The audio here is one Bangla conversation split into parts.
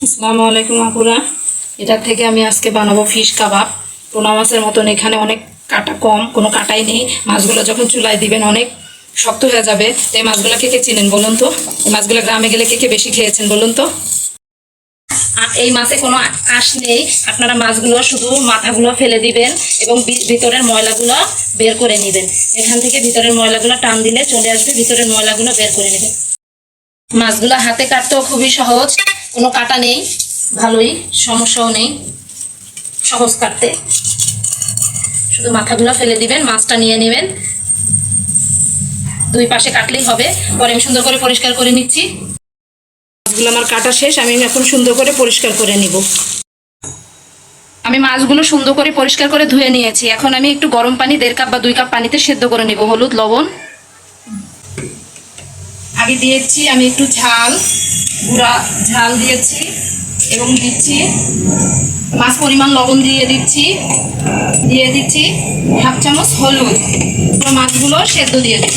আসসালামু আলাইকুম আপুরা। এটা থেকে আমি আজকে বানাবো ফিশ কাবাব। পোনা মাছের মতন এখানে অনেক কাটা কম, কোনো কাটাই নেই। মাছগুলো যখন চুলায় দিবেন অনেক শক্ত হয়ে যাবে। তো এই মাছগুলো কে কে চিনেন বলুন তো? এই মাছগুলো গ্রামে গেলে কে কে বেশি খেয়েছেন বলুন তো? এই মাছে কোনো আঁশ নেই। আপনারা মাছগুলো শুধু মাথাগুলো ফেলে দিবেন এবং ভিতরের ময়লাগুলো বের করে নেবেন। এখান থেকে ভিতরের ময়লাগুলো টান দিলে চলে আসবে, ভিতরের ময়লাগুলো বের করে নেবেন। মাছগুলো হাতে কাটতেও খুবই সহজ, কোনো কাটা নেই, ভালোই, সমস্যাও নেই, সহজ কাটতে। শুধু মাথাগুলো ফেলে দিবেন, মাছটা নিয়ে নেবেন, দুই পাশে কাটলেই হবে। পরে আমি সুন্দর করে পরিষ্কার করে নিচ্ছি। মাছগুলো আমার কাটা শেষ, আমি এখন সুন্দর করে পরিষ্কার করে নিব। আমি মাছগুলো সুন্দর করে পরিষ্কার করে ধুয়ে নিয়েছি। এখন আমি একটু গরম পানি 1.5 কাপ বা 2 কাপ পানিতে সেদ্ধ করে নিব। হলুদ, লবণ আগে দিয়েছি, আমি একটু গুঁড়া ঝাল দিয়েছি এবং দিচ্ছি মাছ পরিমাণ লবণ দিয়ে দিচ্ছি 1/2 চামচ হলুদ। মাছগুলো সেদ্ধ দিয়ে দেব।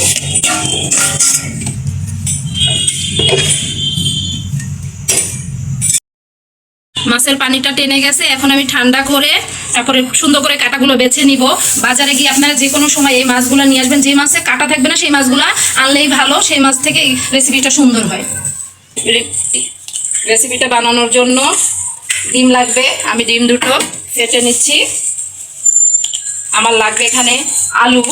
মাছের পানিটা টেনে গেছে, এখন আমি ঠান্ডা করে তারপরে সুন্দর করে কাটাগুলো বেছে নিব। বাজারে গিয়ে আপনারা যে কোনো সময় এই মাছগুলো নিয়ে আসবেন। যে মাছে কাটা থাকবে না সেই মাছগুলো আনলেই ভালো, সেই মাছ থেকে এই রেসিপিটা সুন্দর হয়। রেসিপিটা বানানোর জন্য ডিম লাগবে, আমি ডিম দুটো ফেটে নিচ্ছি। আমার লাগবে এখানে আলু,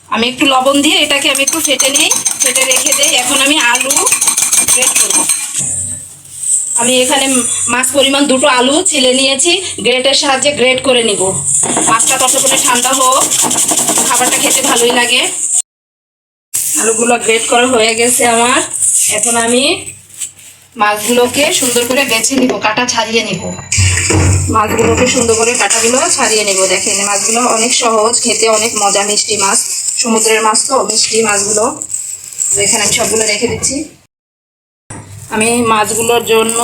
আমি একটু লবণ দিয়ে এটাকে আমি একটু ফেটে নিই, ফেটে রেখে দিই। এখন আমি আলু গ্রেট করব। আমি এখানে মাছ পরিমাণ 2টো আলু ছিলে নিয়েছি, গ্রেটের সাহায্যে গ্রেট করে নিব। মাছটা ততক্ষণে ঠান্ডা হোক, খাবারটা খেতে ভালোই লাগে। আলুগুলো গ্রেট করা হয়ে গেছে আমার। এখন আমি মাছগুলোকে সুন্দর করে বেছে নিব, কাটা ছাড়িয়ে নিব। মাছগুলোকে সুন্দর করে কাটাগুলো ছাড়িয়ে নেব। দেখেন মাছগুলো অনেক সহজ, খেতে অনেক মজা, মিষ্টি মাছ, সমুদ্রের মাছ তো মিষ্টি মাছগুলো। তো এখানে আমি সবগুলো রেখে দিচ্ছি। আমি মাছগুলোর জন্য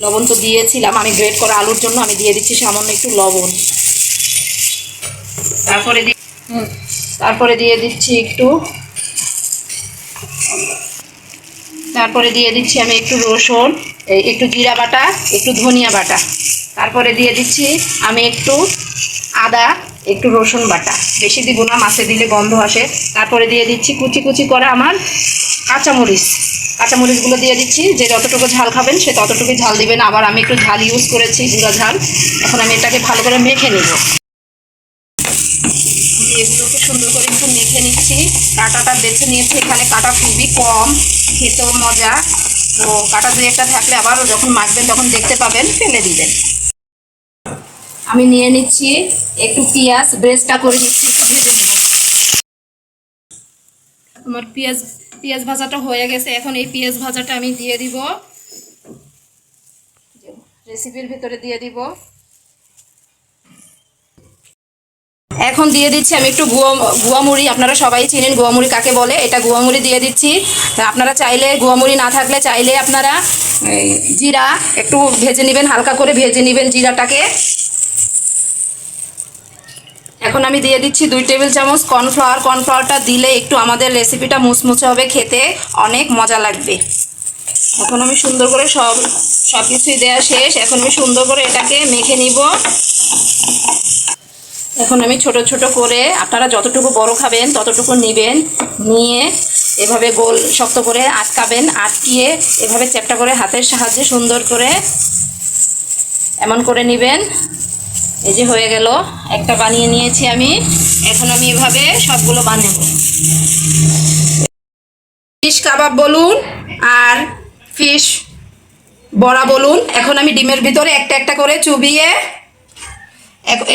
লবণ তো দিয়েছিলাম, আমি গ্রেট করা আলুর জন্য আমি দিয়ে দিচ্ছি সামান্য একটু লবণ। তারপরে দিয়ে দিচ্ছি আমি একটু রসুন, একটু জিরা বাটা, একটু ধনিয়া বাটা। তারপরে দিয়ে দিচ্ছি আমি একটু আদা, একটু রসুন বাটা। বেশি দিব না, মাছে দিলে গন্ধ আসে। তারপরে দিয়ে দিচ্ছি কুচি কুচি করা আমার কাঁচামরিচগুলো দিয়ে দিচ্ছি। যে যতটুকু ঝাল খাবেন সে ততটুকুই ঝাল দিবেন। আবার আমি একটু ঝাল ইউজ করেছি, গুঁড়া ঝাল। এখন আমি এটাকে ভালো করে মেখে নেব। এগুলোকে সুন্দর করে একটু মেখে নিচ্ছি। কাঁটাটা বেছে নিয়েছি, এখানে কাঁটা খুবই কম, খেতেও মজা। তো কাঁটা 2-1টা থাকলে আবার যখন মাখবেন তখন দেখতে পাবেন, ফেলে দিবেন। আমি নিয়ে নিচ্ছি একটু পেঁয়াজ, ব্রেস্টটা করে নিচ্ছি, একটু ভেজে নেব। আমার পেঁয়াজ ভাজাটা হয়ে গেছে। এখন এই পেঁয়াজ ভাজাটা আমি দিয়ে দিব, রেসিপির ভিতরে দিয়ে দিব। এখন দিয়ে দিচ্ছি আমি একটু গুয়ামুড়ি। আপনারা সবাই চিনেন গুয়ামুড়ি কাকে বলে, এটা গুয়ামুড়ি দিয়ে দিচ্ছি। আপনারা চাইলে গুয়ামুড়ি না থাকলে চাইলে আপনারা জিরা একটু ভেজে নেবেন, হালকা করে ভেজে নেবেন জিরাটাকে। এখন আমি দিয়ে দিচ্ছি 2 টেবিল চামচ কর্নফ্লাওয়ার। কর্নফ্লাওয়ারটা দিলে একটু আমাদের রেসিপিটা মুচমুচে হবে, খেতে অনেক মজা লাগবে। এখন আমি সুন্দর করে সব কিছুই দেওয়া শেষ। এখন আমি সুন্দর করে এটাকে মেখে নিব। এখন আমি ছোট ছোট করে, আপনারা যতটুকু বড় খাবেন ততটুকু নেবেন, নিয়ে এভাবে গোল শক্ত করে আটকাবেন। আটকিয়ে এভাবে চ্যাপটা করে হাতের সাহায্যে সুন্দর করে এমন করে নেবেন। এই যে হয়ে গেল, একটা বানিয়ে নিয়েছি আমি। এখন আমি এভাবে সবগুলো বানাবো। ফিশ কাবাব বলুন আর ফিশ বড়া বলুন। এখন আমি ডিমের ভিতরে একটা একটা করে চুবিয়ে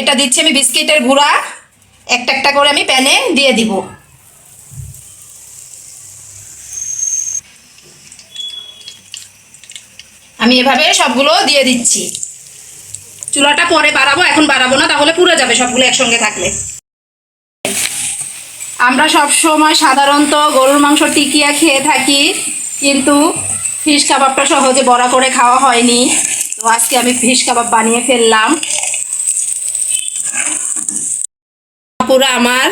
এটা দিচ্ছি আমি বিস্কিটের গুঁড়া। একটা একটা করে আমি প্যানে দিয়ে দিব। আমি এভাবে সবগুলো দিয়ে দিচ্ছি। চুলাটা পরে বাড়াবো, এখন বাড়াবো না, তাহলে পুড়ে যাবে সবগুলো একসঙ্গে থাকলে। আমরা সব সময় সাধারণত গরুর মাংস টিকিয়া খেয়ে থাকি, কিন্তু ফিশ কাবাবটা সহজে বড়া করে খাওয়া হয়নি। তো আজকে আমি ফিশ কাবাব বানিয়ে ফেললাম। পুরো আমার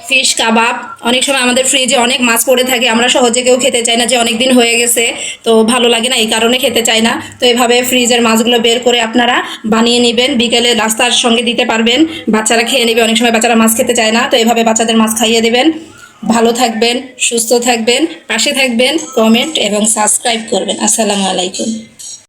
ফিশ কাবাব। অনেক সময় আমাদের ফ্রিজে অনেক মাছ পড়ে থাকে, আমরা সহজে কেউ খেতে চাই না, যে অনেক দিন হয়ে গেছে তো ভালো লাগে না, এই কারণে খেতে চাই না। তো এভাবে ফ্রিজের মাছগুলো বের করে আপনারা বানিয়ে নেবেন, বিকেলে নাস্তার সঙ্গে দিতে পারবেন, বাচ্চারা খেয়ে নেবে। অনেক সময় বাচ্চারা মাছ খেতে চায় না, তো এভাবে বাচ্চাদের মাছ খাইয়ে দেবেন। ভালো থাকবেন, সুস্থ থাকবেন, পাশে থাকবেন, কমেন্ট এবং সাবস্ক্রাইব করবেন। আসসালামু আলাইকুম।